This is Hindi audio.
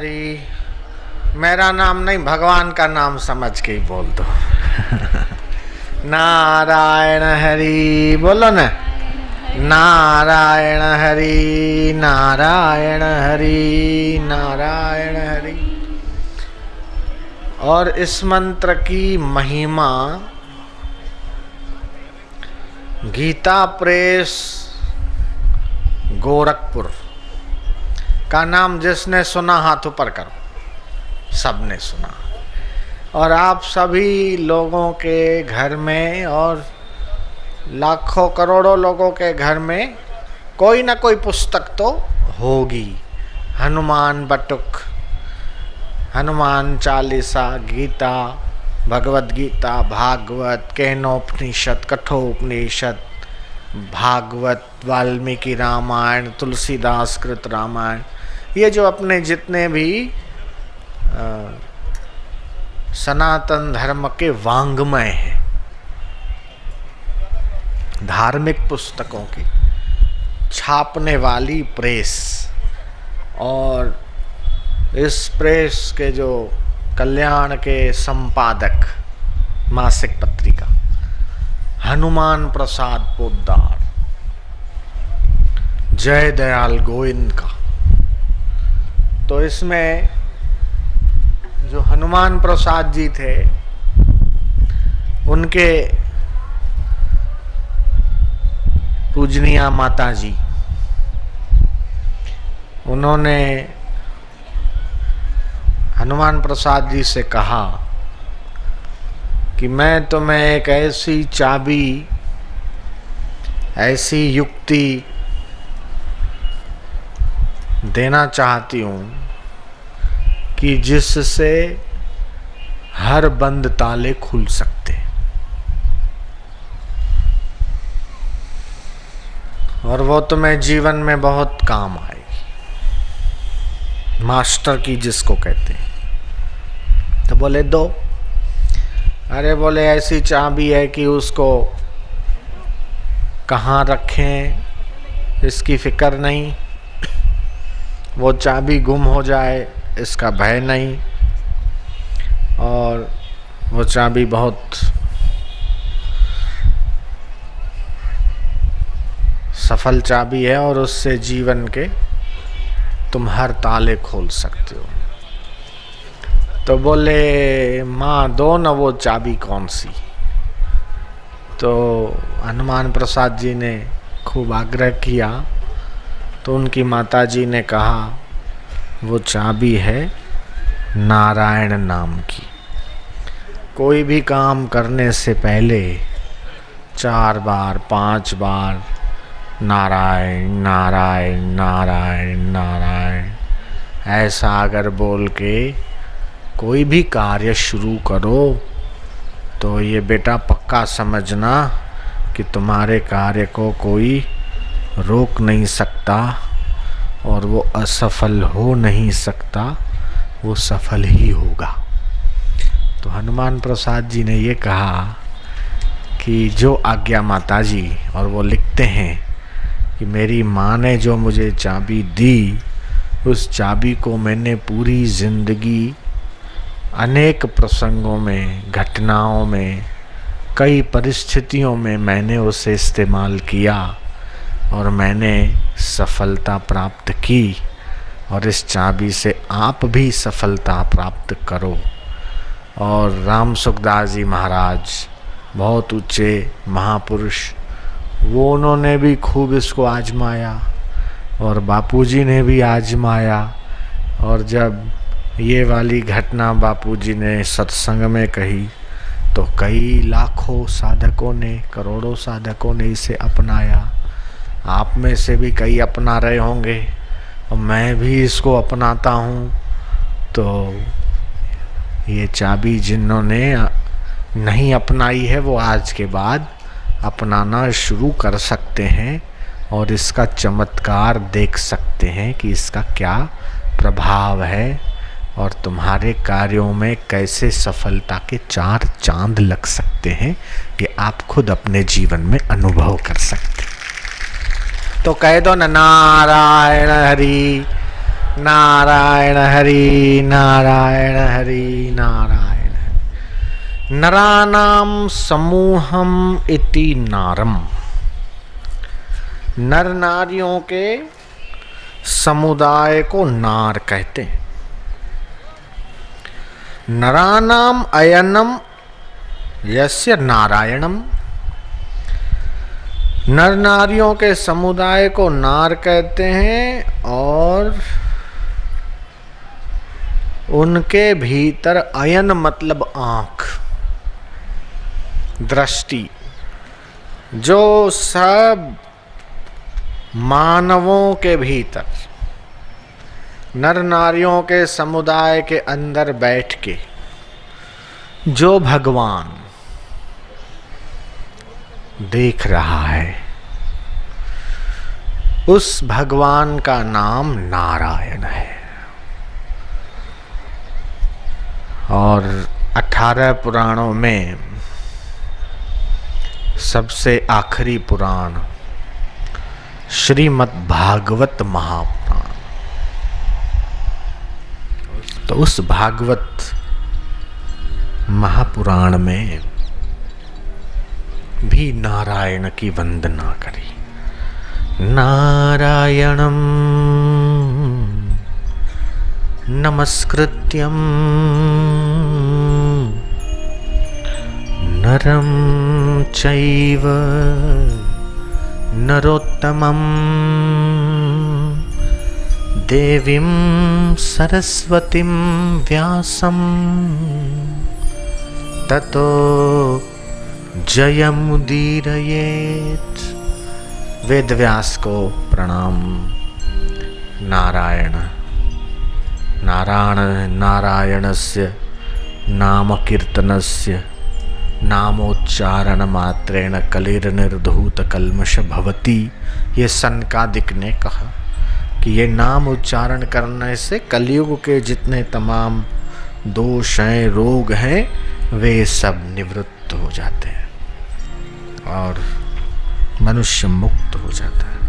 हरि। मेरा नाम नहीं, भगवान का नाम समझ के ही बोल दो। नारायण हरि बोलो ना। नारायण हरि नारायण हरि नारायण हरि। और इस मंत्र की महिमा गीता प्रेस गोरखपुर का नाम जिसने सुना हाथ ऊपर करो। सबने सुना। और आप सभी लोगों के घर में और लाखों करोड़ों लोगों के घर में कोई ना कोई पुस्तक तो होगी। हनुमान बटुक, हनुमान चालीसा, गीता, भगवत गीता, भागवत, केनोपनिषद, कठोपनिषद, भागवत, वाल्मीकि रामायण, तुलसीदास कृत रामायण, ये जो अपने जितने भी सनातन धर्म के वांग्मय हैं, धार्मिक पुस्तकों की छापने वाली प्रेस, और इस प्रेस के जो कल्याण के संपादक मासिक पत्रिका हनुमान प्रसाद पोद्दार, जय दयाल गोविंद का। तो इसमें जो हनुमान प्रसाद जी थे, उनके पूजनीया माता जी, उन्होंने हनुमान प्रसाद जी से कहा कि मैं तुम्हें एक ऐसी चाबी, ऐसी युक्ति देना चाहती हूँ कि जिससे हर बंद ताले खुल सकते, और वो तुम्हें जीवन में बहुत काम आएगी। मास्टर की जिसको कहते हैं। तो बोले दो। अरे बोले ऐसी चाबी है कि उसको कहाँ रखें इसकी फिक्र नहीं, वो चाबी गुम हो जाए इसका भय नहीं, और वो चाबी बहुत सफल चाबी है और उससे जीवन के तुम हर ताले खोल सकते हो। तो बोले माँ दो न वो चाबी कौन सी। तो हनुमान प्रसाद जी ने खूब आग्रह किया, तो उनकी माता जी ने कहा वो चाबी है नारायण नाम की। कोई भी काम करने से पहले 4 बार 5 बार नारायण नारायण नारायण नारायण ऐसा अगर बोल के कोई भी कार्य शुरू करो, तो ये बेटा पक्का समझना कि तुम्हारे कार्य को कोई रोक नहीं सकता, और वो असफल हो नहीं सकता, वो सफल ही होगा। तो हनुमान प्रसाद जी ने ये कहा कि जो आज्ञा माता जी, और वो लिखते हैं कि मेरी माँ ने जो मुझे चाबी दी, उस चाबी को मैंने पूरी जिंदगी अनेक प्रसंगों में, घटनाओं में, कई परिस्थितियों में मैंने उसे इस्तेमाल किया और मैंने सफलता प्राप्त की, और इस चाबी से आप भी सफलता प्राप्त करो। और राम सुखदास जी महाराज बहुत ऊंचे महापुरुष, वो उन्होंने भी खूब इसको आजमाया, और बापूजी ने भी आजमाया। और जब ये वाली घटना बापूजी ने सत्संग में कही, तो कई लाखों साधकों ने, करोड़ों साधकों ने इसे अपनाया। आप में से भी कई अपना रहे होंगे, और मैं भी इसको अपनाता हूँ। तो ये चाबी जिन्होंने नहीं अपनाई है, वो आज के बाद अपनाना शुरू कर सकते हैं, और इसका चमत्कार देख सकते हैं कि इसका क्या प्रभाव है, और तुम्हारे कार्यों में कैसे सफलता के 4 चांद लग सकते हैं, ये आप खुद अपने जीवन में अनुभव कर सकते हैं। तो कह दो ना नारायण हरि नारायण हरि नारायण हरि नारायण। नरानाम समूहम इति नारम। नर नारियों के समुदाय को नार कहते हैं। नरानाम अयनम यस्य नारायणम। नर नारियों के समुदाय को नार कहते हैं और उनके भीतर अयन मतलब आंख, दृष्टि, जो सब मानवों के भीतर नर नारियों के समुदाय के अंदर बैठ के जो भगवान देख रहा है, उस भगवान का नाम नारायण है। और 18 पुराणों में सबसे आखिरी पुराण श्रीमद् भागवत महापुराण। तो उस भागवत महापुराण में भी नारायण की वंदना करी। नारायणं नमस्कृत्यं नरं चैव नरोत्तमं देवीं सरस्वतीं व्यासं ततो जयमुदीरयेत्। वेद व्यास को प्रणाम। नारायणस्य नाम कीर्तनस्य नामोच्चारण मात्रेण कलिर्निर्धूत कल्मष भवति। ये सनकादिक ने कहा कि ये नाम उच्चारण करने से कलयुग के जितने तमाम दोष हैं, रोग हैं, वे सब निवृत्त हो जाते हैं और मनुष्य मुक्त हो जाता है।